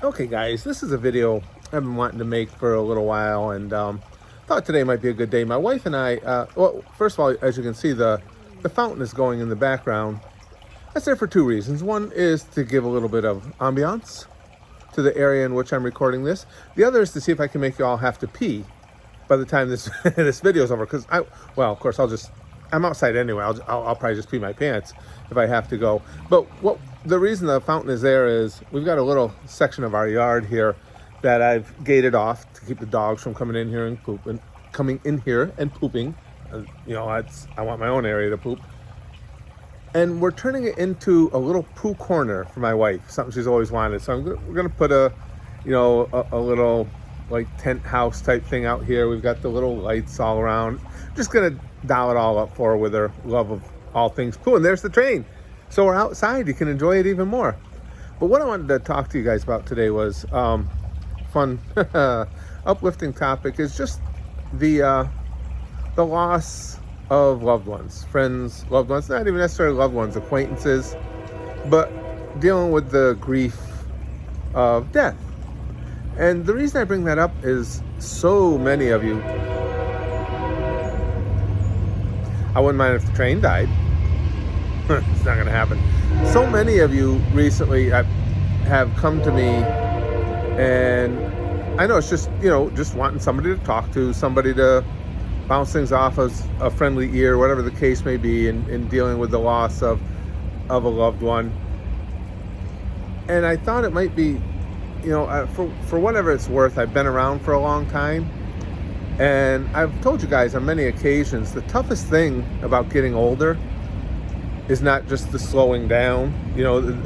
Okay guys, this is a video I've been wanting to make for a little while, and thought today might be a good day. My wife and I, well, first of all, as you can see, the fountain is going in the background. That's there for two reasons. One is to give a little bit of ambiance to the area in which I'm recording this. The other is to see if I can make you all have to pee by the time this this video is over. Because well, of course, I'm outside anyway. I'll probably just pee my pants if I have to go. But the reason the fountain is there is we've got a little section of our yard here that I've gated off to keep the dogs from coming in here and pooping. I want my own area to poop. And we're turning it into a little poo corner for my wife, something she's always wanted. So we're gonna put a little like tent house type thing out here. We've got the little lights all around. Just gonna dial it all up for her with her love of all things poo. And there's the train. So we're outside. You can enjoy it even more. But what I wanted to talk to you guys about today was fun, uplifting topic is just the loss of loved ones, friends, loved ones, not even necessarily loved ones, acquaintances, but dealing with the grief of death. And the reason I bring that up is so many of you, I wouldn't mind if the train died. It's not going to happen. So many of you recently have come to me, and I know it's just, just wanting somebody to talk to, somebody to bounce things off as a friendly ear, whatever the case may be, in dealing with the loss of a loved one. And I thought it might be, for whatever it's worth, I've been around for a long time. And I've told you guys on many occasions, the toughest thing about getting older is not just the slowing down.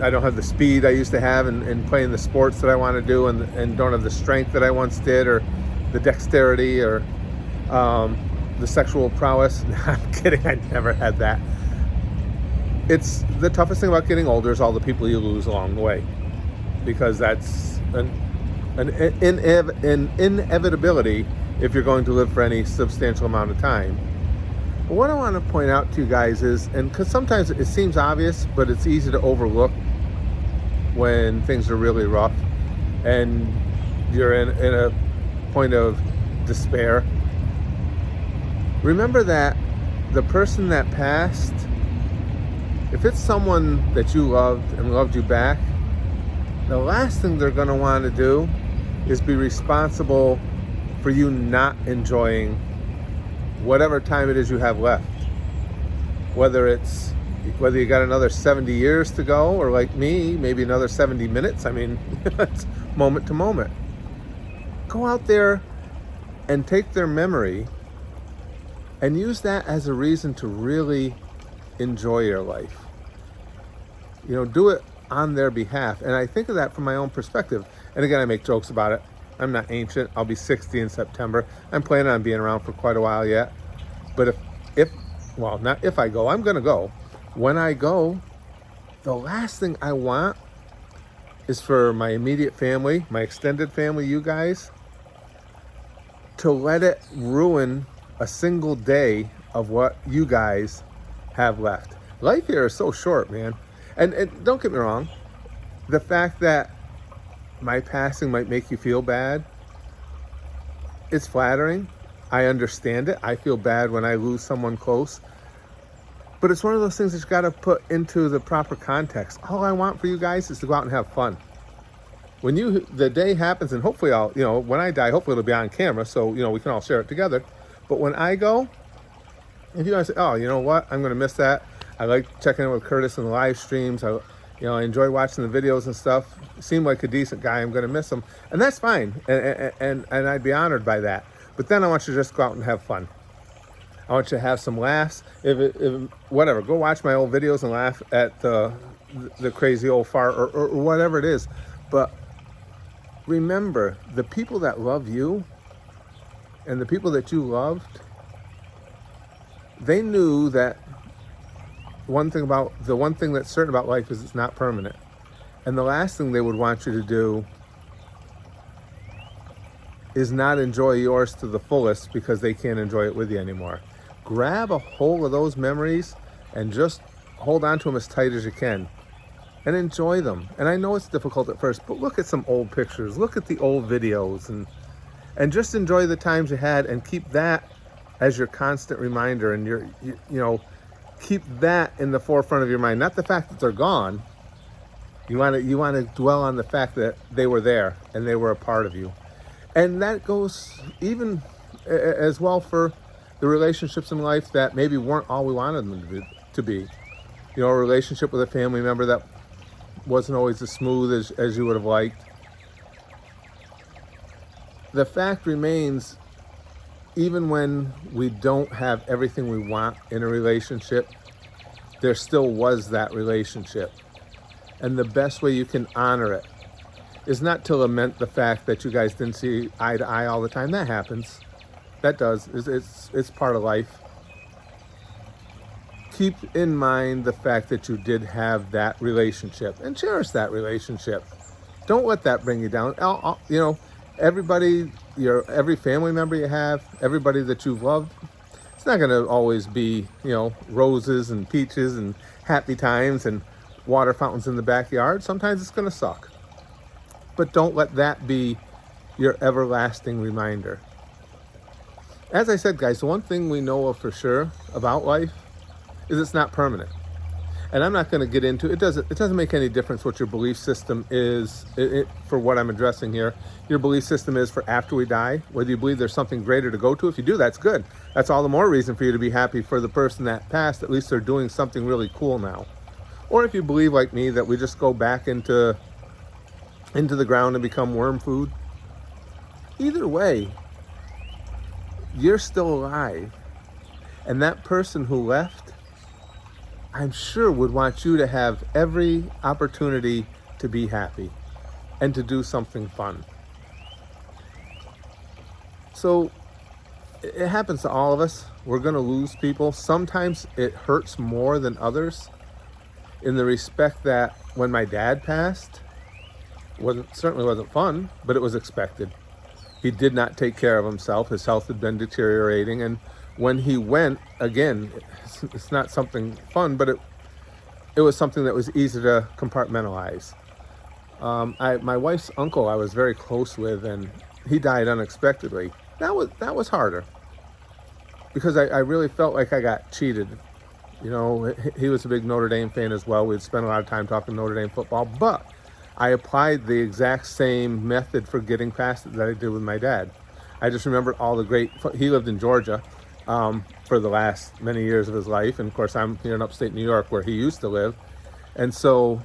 I don't have the speed I used to have in playing the sports that I want to do, and don't have the strength that I once did, or the dexterity, or the sexual prowess. I'm kidding, I never had that. It's the toughest thing about getting older is all the people you lose along the way, because that's an inevitability if you're going to live for any substantial amount of time. But what I want to point out to you guys is, and because sometimes it seems obvious, but it's easy to overlook when things are really rough and you're in a point of despair. Remember that the person that passed, if it's someone that you loved and loved you back, the last thing they're going to want to do is be responsible for you not enjoying whatever time it is you have left. Whether you got another 70 years to go, or like me, maybe another 70 minutes. I mean, it's moment to moment. Go out there and take their memory and use that as a reason to really enjoy your life. Do it on their behalf. And I think of that from my own perspective. And again, I make jokes about it. I'm not ancient. I'll be 60 in September. I'm planning on being around for quite a while yet. But not if I go, I'm going to go. When I go, the last thing I want is for my immediate family, my extended family, you guys, to let it ruin a single day of what you guys have left. Life here is so short, man. And don't get me wrong, the fact that my passing might make you feel bad, it's flattering. I understand it. I feel bad when I lose someone close. But it's one of those things that you got to put into the proper context. All I want for you guys is to go out and have fun. When the day happens, and hopefully when I die, hopefully it'll be on camera, so, we can all share it together. But when I go, if you guys say, oh, you know what, I'm going to miss that. I like checking in with Curtis in the live streams. I enjoy watching the videos and stuff. Seemed like a decent guy. I'm going to miss him. And that's fine. And I'd be honored by that. But then I want you to just go out and have fun. I want you to have some laughs. Whatever, go watch my old videos and laugh at the crazy old fart or whatever it is. But remember, the people that love you and the people that you loved, they knew that the one thing that's certain about life is it's not permanent. And the last thing they would want you to do is not enjoy yours to the fullest because they can't enjoy it with you anymore. Grab a hold of those memories and just hold on to them as tight as you can. and enjoy them. And I know it's difficult at first, but look at some old pictures, look at the old videos, and just enjoy the times you had, and keep that as your constant reminder, and keep that in the forefront of your mind. Not the fact that they're gone. You want to dwell on the fact that they were there and they were a part of you. And that goes even as well for the relationships in life that maybe weren't all we wanted them to be. A relationship with a family member that wasn't always as smooth as you would have liked. The fact remains, even when we don't have everything we want in a relationship, there still was that relationship. And the best way you can honor it is not to lament the fact that you guys didn't see eye to eye all the time. That happens. That does. It's part of life. Keep in mind the fact that you did have that relationship and cherish that relationship. Don't let that bring you down. Everybody, every family member you have, everybody that you've loved, it's not going to always be, roses and peaches and happy times and water fountains in the backyard. Sometimes it's going to suck. But don't let that be your everlasting reminder. As I said, guys, the one thing we know of for sure about life is it's not permanent. And I'm not going to get into it. It doesn't make any difference what your belief system is for what I'm addressing here. Your belief system is for after we die, whether you believe there's something greater to go to. If you do, that's good. That's all the more reason for you to be happy for the person that passed. At least they're doing something really cool now. Or if you believe like me that we just go back into the ground and become worm food. Either way, you're still alive. And that person who left, I'm sure, would want you to have every opportunity to be happy and to do something fun. So it happens to all of us. We're going to lose people. Sometimes it hurts more than others, in the respect that when my dad passed, certainly wasn't fun, but it was expected. He did not take care of himself. His health had been deteriorating, and when he went, again, it's not something fun, but it was something that was easy to compartmentalize. My wife's uncle I was very close with, and he died unexpectedly. That was harder, because I really felt like I got cheated. He was a big Notre Dame fan as well. We'd spent a lot of time talking Notre Dame football, but I applied the exact same method for getting past it that I did with my dad. I just remembered all the great, he lived in Georgia for the last many years of his life. And of course, I'm here in upstate New York where he used to live. And so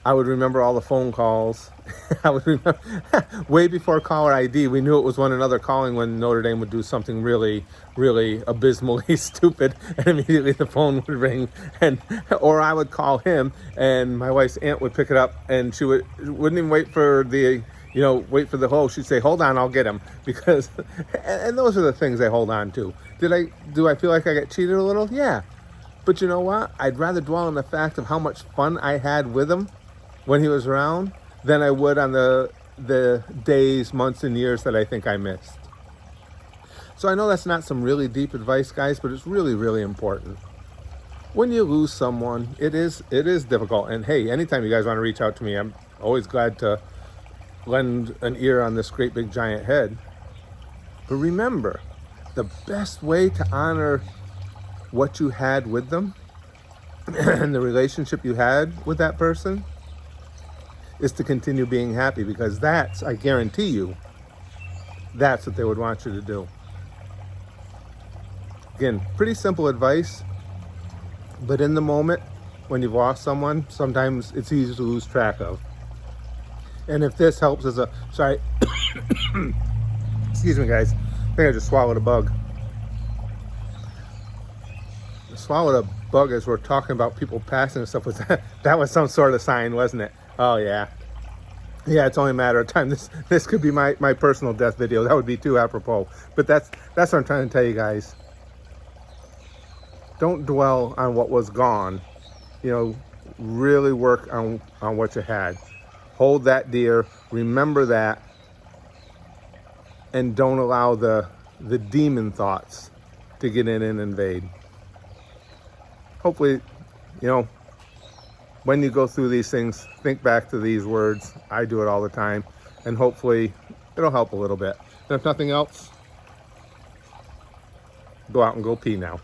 I would remember all the phone calls. I would remember way before caller ID, we knew it was one another calling when Notre Dame would do something really, really abysmally stupid, and immediately the phone would ring, or I would call him, and my wife's aunt would pick it up, and she wouldn't even wait for the host. She'd say, "Hold on, I'll get him," because, and those are the things I hold on to. Do I feel like I got cheated a little? Yeah, but you know what? I'd rather dwell on the fact of how much fun I had with him when he was around than I would on the days, months, and years that I think I missed. So I know that's not some really deep advice, guys, but it's really, really important. When you lose someone, it is difficult. And hey, anytime you guys want to reach out to me, I'm always glad to lend an ear on this great big giant head. But remember, the best way to honor what you had with them and the relationship you had with that person is to continue being happy, because that's, I guarantee you, that's what they would want you to do. Again, pretty simple advice, but in the moment when you've lost someone, sometimes it's easy to lose track of. And if this helps as excuse me, guys, I think I just swallowed a bug. I swallowed a bug as we're talking about people passing and stuff. That was some sort of sign, wasn't it? Oh yeah, it's only a matter of time. This could be my personal death video. That would be too apropos. But that's what I'm trying to tell you guys. Don't dwell on what was gone. Really work on what you had. Hold that dear. Remember that, and don't allow the demon thoughts to get in and invade. Hopefully, when you go through these things, think back to these words. I do it all the time, and hopefully it'll help a little bit. And if nothing else, go out and go pee now.